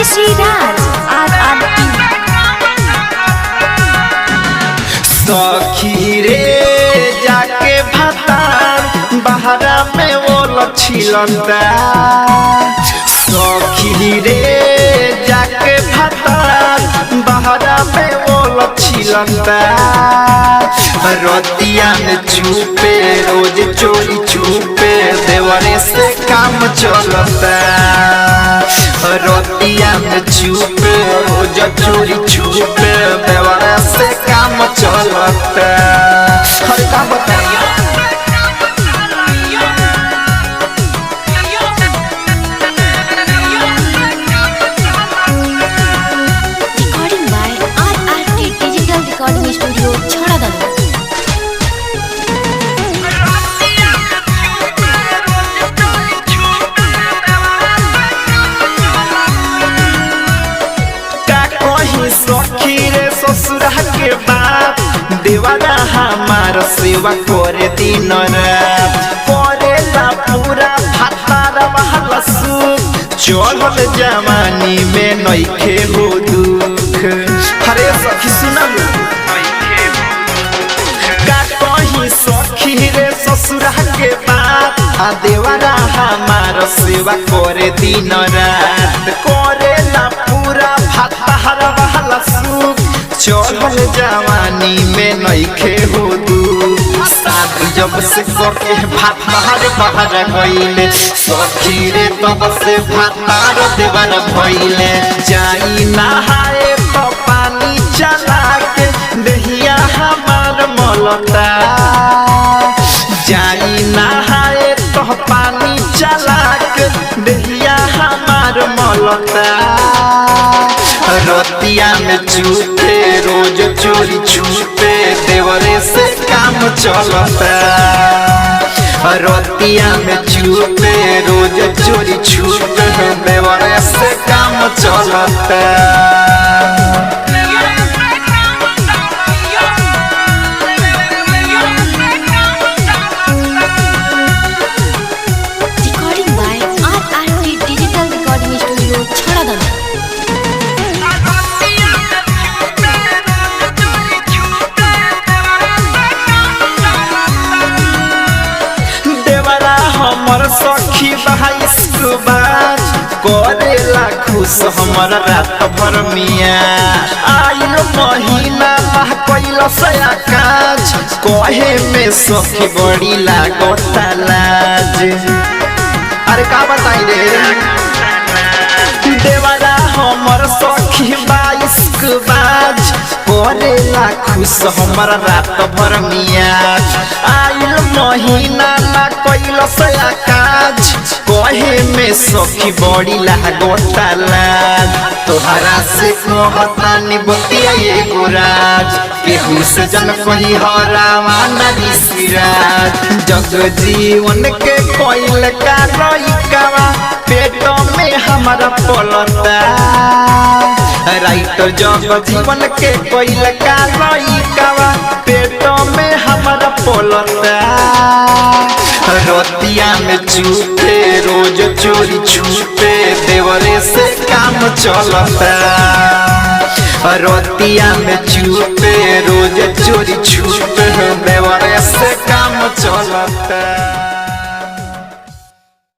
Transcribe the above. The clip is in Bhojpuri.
श्री राज RRT। सखी रे जाके भातार बहरा में वो लछिलंता। सखी रे जाके भातार बहरा में वो लछिलंता। रतिया में चुपे रोज चोरी चुपे देवरे से काम चलता। रतिया में चुपे रोज चोरी चुपे देवरे से काम चलता। हर का बताइए recording by RRT digital recording studio छड़ादन। सखी रे ससुरा के बाप देवारा हमार सेवा करे दिन रात। करेला पूरा भातार बहला सुख चढ़ल जवानी में नइखे हो दुख। हरे सखी सुनलू का कहीं सखी रे ससुरा के बाप देवारा हमार सेवा करे दिन रात। करेला पूरा भातार बहला सुख चढ़ल जवानी में नइखे हो दुख। शादी जब से करके भातार बाहर गइले सखी रे तब से भातार देवर भइले। जाई नहाए तो पानी चला के दहिया हमार मलता। जाई नहाए तो पानी चला के दहिया हमार मलता। रतिया में चुपे रोज चोरी छुपे देवरे से काम चलता। रतिया में चुपे रोज चोरी छुपे देवरे से काम चलता। Recording by RRT digital recording studio छड़ादन। देवरा हमर सखी बाईस बाज करेला खुश हमर रात भर मिया। आइल महीना माह कैल सया काज कहे में सखी बड़ी लागता लाज। अरे का बताई रे देवरा हमर सखी बाईस बाज करेला खुश हमर रात भर मिया। आइल महीना ना कैल सया काज कहे में सखी बड़ी लागता लाज। तोहरा से कहता निबतिया एगो राज केहू से जन कही हरावा नदी सिराज। जग जीवन के कोइल का लइकावा पेट में हमारा पलता। राइटर जग जीवन के कोइल का लइकावा पेट में हमारा पलता। रतिया में चुपे रोज चोरी छुपे देवरे से काम चलता। रतिया में चुपे रोज चोरी छुपे देवरे से काम चलता।